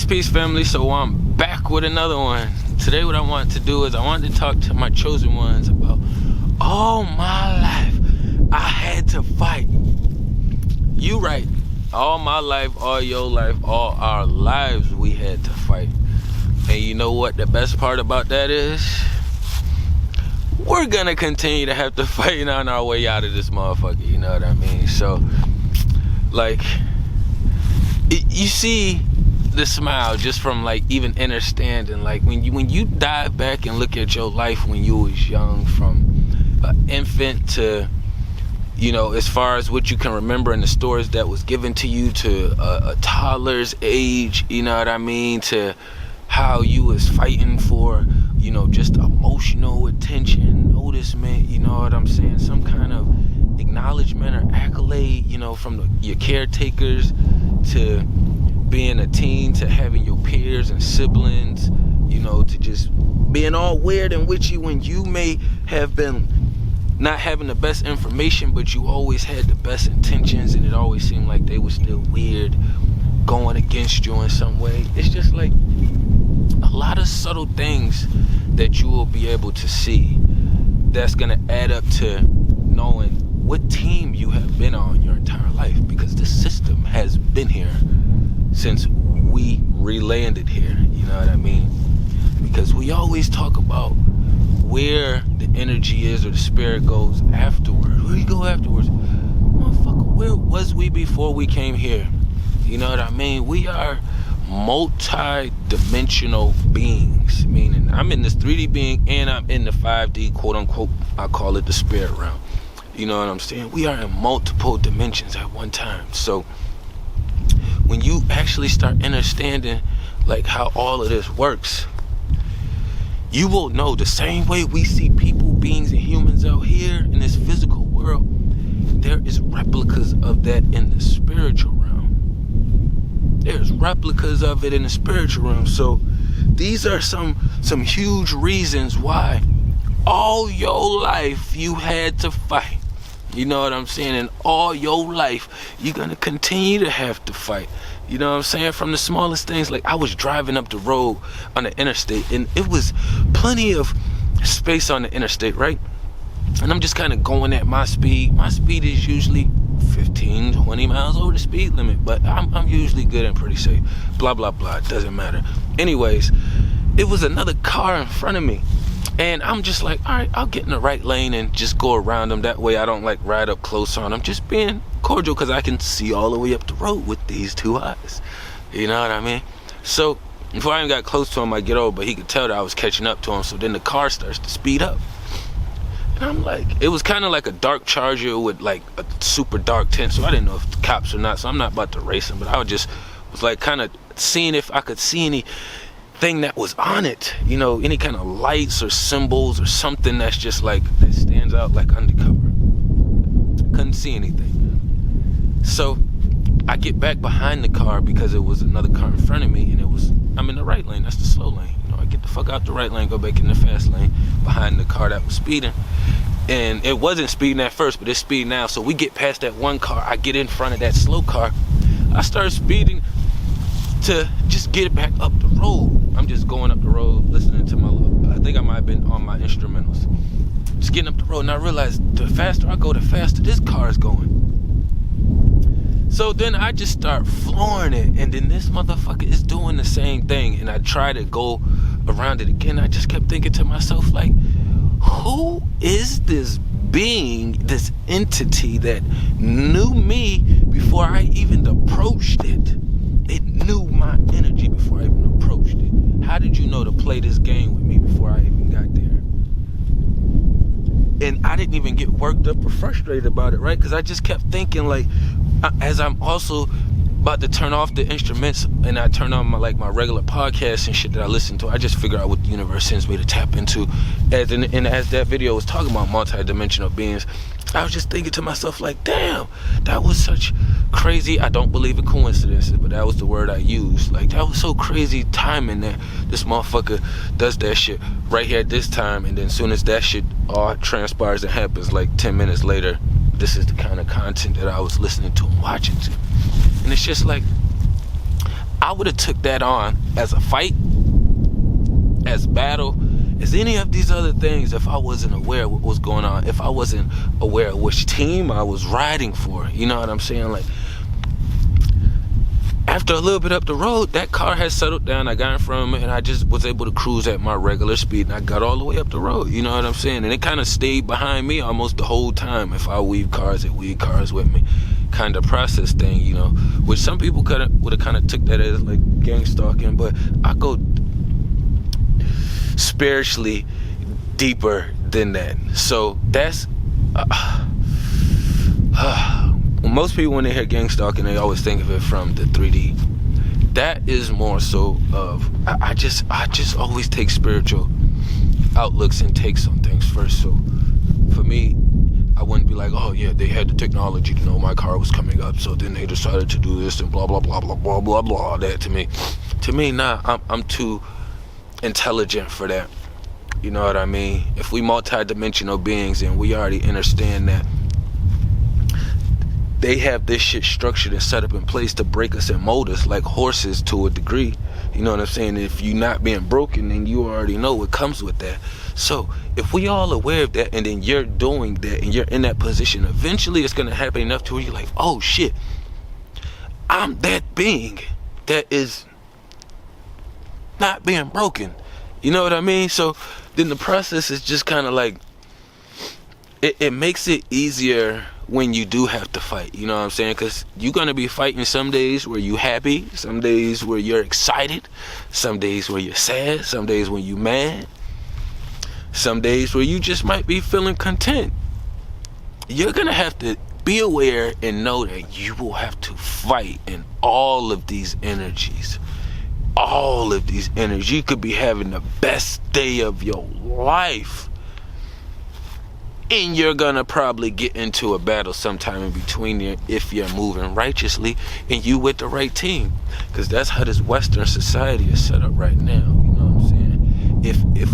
Peace, family. So I'm back with another one. Today what I want to do is I wanted to talk to my chosen ones about all my life I had to fight. You right. All my life, all your life, all our lives we had to fight. And you know what the best part about that is? We're gonna continue to have to fight on our way out of this motherfucker, you know what I mean? So, like, you see the smile just from like even understanding, like when you dive back and look at your life when you was young, from an infant to, you know, as far as what you can remember in the stories that was given to you, to a toddler's age, you know what I mean, to how you was fighting for, you know, just emotional attention, noticement, you know what I'm saying, some kind of acknowledgement or accolade, you know, from your caretakers, to being a teen, to having your peers and siblings, you know, to just being all weird and witchy when you may have been not having the best information, but you always had the best intentions, and it always seemed like they were still weird, going against you in some way. It's just like a lot of subtle things that you will be able to see that's gonna add up to knowing what team you have been on your entire life, because the system has been here since we re-landed here, you know what I mean? Because we always talk about where the energy is or the spirit goes afterwards. Where you go afterwards? Motherfucker, where was we before we came here? You know what I mean? We are multi-dimensional beings, meaning I'm in this 3D being and I'm in the 5D, quote unquote, I call it the spirit realm. You know what I'm saying? We are in multiple dimensions at one time. So when you actually start understanding like how all of this works, you will know the same way we see people, beings, and humans out here in this physical world, there is replicas of that in the spiritual realm. There's replicas of it in the spiritual realm. So these are some huge reasons why all your life you had to fight. You know what I'm saying? And all your life you're gonna continue to have to fight. You know what I'm saying? From the smallest things, like I was driving up the road on the interstate, and it was plenty of space on the interstate, right? And I'm just kind of going at my speed. My speed is usually 15, 20 miles over the speed limit, but I'm usually good and pretty safe. Blah, blah, blah. It doesn't matter. Anyways, it was another car in front of me. And I'm just like, all right, I'll get in the right lane and just go around them. That way I don't like ride up close on them. Just being cordial, because I can see all the way up the road with these two eyes. You know what I mean? So before I even got close to him, I get over, but he could tell that I was catching up to him. So then the car starts to speed up. And I'm like, it was kind of like a dark Charger with like a super dark tint. So I didn't know if the cops or not. So I'm not about to race him, but I was like kind of seeing if I could see anything that was on it, you know, any kind of lights or symbols or something that's just like, that stands out like undercover. Couldn't see anything. So I get back behind the car because it was another car in front of me, and I'm in the right lane, that's the slow lane. You know, I get the fuck out the right lane, go back in the fast lane behind the car that was speeding. And it wasn't speeding at first, but it's speeding now. So we get past that one car, I get in front of that slow car, I start speeding to just get back up the road. I'm just going up the road, listening to I think I might have been on my instrumentals. Just getting up the road, and I realized the faster I go, the faster this car is going. So then I just start flooring it, and then this motherfucker is doing the same thing, and I try to go around it again. I just kept thinking to myself, like, who is this being, this entity that knew me before I even approached it? It knew my energy before I even approached it. How did you know to play this game with me before I even got there? And I didn't even get worked up or frustrated about it, right? Because I just kept thinking, like, as I'm also about to turn off the instruments and I turn on my regular podcasts and shit that I listen to, I just figure out what the universe sends me to tap into. As that video was talking about multi-dimensional beings, I was just thinking to myself, like, damn, that was such crazy, I don't believe in coincidences, but that was the word I used. Like, that was so crazy timing that this motherfucker does that shit right here at this time, and then as soon as that shit all transpires and happens, like 10 minutes later, this is the kind of content that I was listening to and watching to. And it's just like, I would have took that on as a fight, as battle, as any of these other things if I wasn't aware of what was going on, if I wasn't aware of which team I was riding for. You know what I'm saying? Like, after a little bit up the road, that car had settled down. I got in front of it, and I just was able to cruise at my regular speed, and I got all the way up the road. You know what I'm saying? And it kind of stayed behind me almost the whole time. If I weave cars, it weave cars with me, kind of process thing, you know, which some people would have kind of took that as like gang stalking, but I go spiritually deeper than that. So that's most people, when they hear gang stalking, they always think of it from the 3D. That is more so of I just always take spiritual outlooks and takes on things first. So for me, I wouldn't be like, oh yeah, they had the technology to know my car was coming up, so then they decided to do this and blah blah blah blah blah blah blah. That to me, nah, I'm too intelligent for that. You know what I mean? If we multi-dimensional beings, and we already understand that they have this shit structured and set up in place to break us and mold us like horses to a degree. You know what I'm saying? If you're not being broken, then you already know what comes with that. So if we all aware of that, and then you're doing that, and you're in that position, eventually it's going to happen enough to where you're like, oh shit, I'm that being that is not being broken. You know what I mean? So then the process is just kind of like, it makes it easier when you do have to fight. You know what I'm saying? Because you're going to be fighting some days where you're happy, some days where you're excited, some days where you're sad, some days when you're mad, some days where you just might be feeling content. You're going to have to be aware and know that you will have to fight in all of these energies. All of these energies. You could be having the best day of your life, and you're gonna probably get into a battle sometime in between there if you're moving righteously and you with the right team. Because that's how this Western society is set up right now. You know what I'm saying? If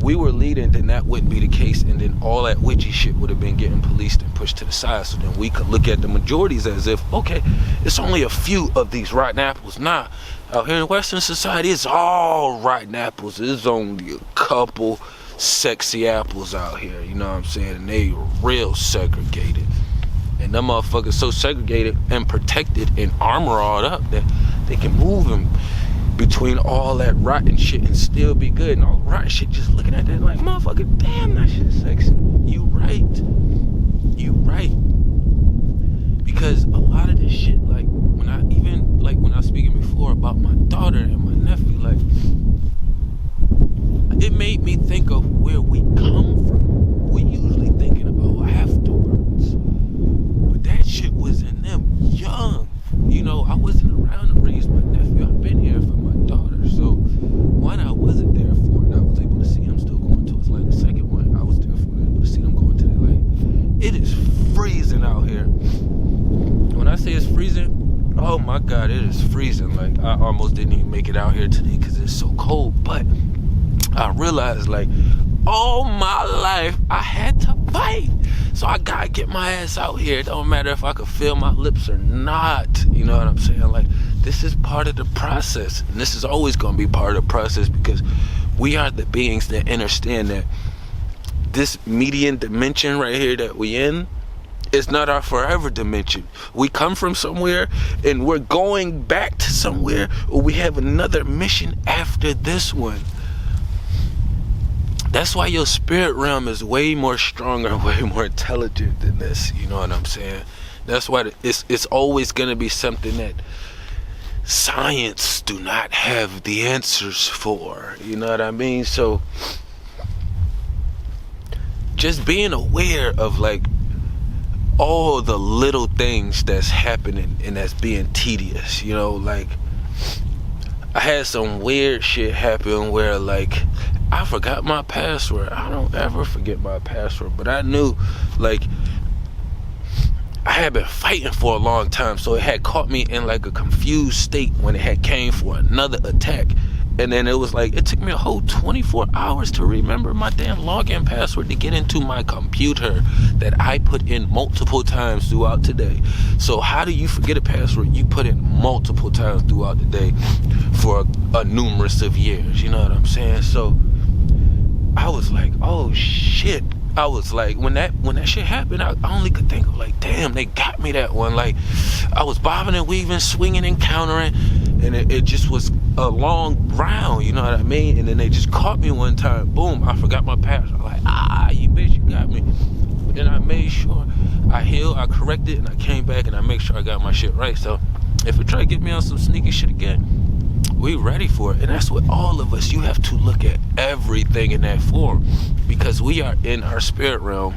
we were leading, then that wouldn't be the case, and then all that witchy shit would have been getting policed and pushed to the side. So then we could look at the majorities as if, okay, it's only a few of these rotten apples. Nah, out here in Western society, it's all rotten apples. There's only a couple sexy apples out here, you know what I'm saying? And they real segregated. And them motherfuckers so segregated and protected and armor-all up that they can move them between all that rotten shit and still be good. And all the rotten shit, just looking at that like, motherfucker, damn, that shit's sexy. You right. Because a lot of this shit, like when I was speaking before about my daughter and my nephew, like, it made me think of where we come from. We usually thinking about afterwards, but that shit was in them young. You know, I wasn't around to raise my nephew. I've been here for my daughter. So one I wasn't there for, and I was able to see him still going to his light. The second one I was there for, and able to see them going to their light. It is freezing out here. When I say it's freezing, oh my God, it is freezing. Like, I almost didn't even make it out here today because it's so cold. But I realized, like, all my life I had to fight. So I gotta get my ass out here. It don't matter if I can feel my lips or not. You know what I'm saying? Like, this is part of the process. And this is always gonna be part of the process, because we are the beings that understand that this median dimension right here that we in is not our forever dimension. We come from somewhere and we're going back to somewhere, or we have another mission after this one. That's why your spirit realm is way more stronger, way more intelligent than this. You know what I'm saying? That's why it's always going to be something that science do not have the answers for. You know what I mean? So just being aware of, like, all the little things that's happening and that's being tedious. You know, like, I had some weird shit happen where, like, I forgot my password. I don't ever forget my password, but I knew, like, I had been fighting for a long time, so it had caught me in like a confused state when it had came for another attack, And then it was like, it took me a whole 24 hours to remember my damn login password to get into my computer that I put in multiple times throughout today. So how do you forget a password you put in multiple times throughout the day for a numerous of years? You know what I'm saying? So I was like, oh shit. I was like, when that shit happened, I only could think of like, damn, they got me that one. Like, I was bobbing and weaving, swinging and countering, and it just was a long round, you know what I mean? And then they just caught me one time. Boom, I forgot my password. I'm like, you bitch, you got me. But then I made sure I healed, I corrected, and I came back and I make sure I got my shit right. So if it try to get me on some sneaky shit again, we ready for it. And that's what all of us, you have to look at everything in that form, because we are in our spirit realm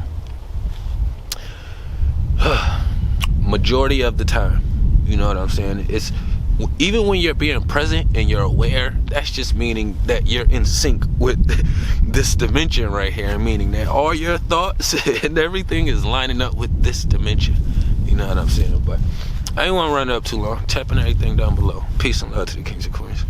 majority of the time. You know what I'm saying? It's even when you're being present and you're aware, that's just meaning that you're in sync with this dimension right here, meaning that all your thoughts and everything is lining up with this dimension. You know what I'm saying? But I ain't want to run up too long. Tapping everything down below. Peace and love to the kings and queens.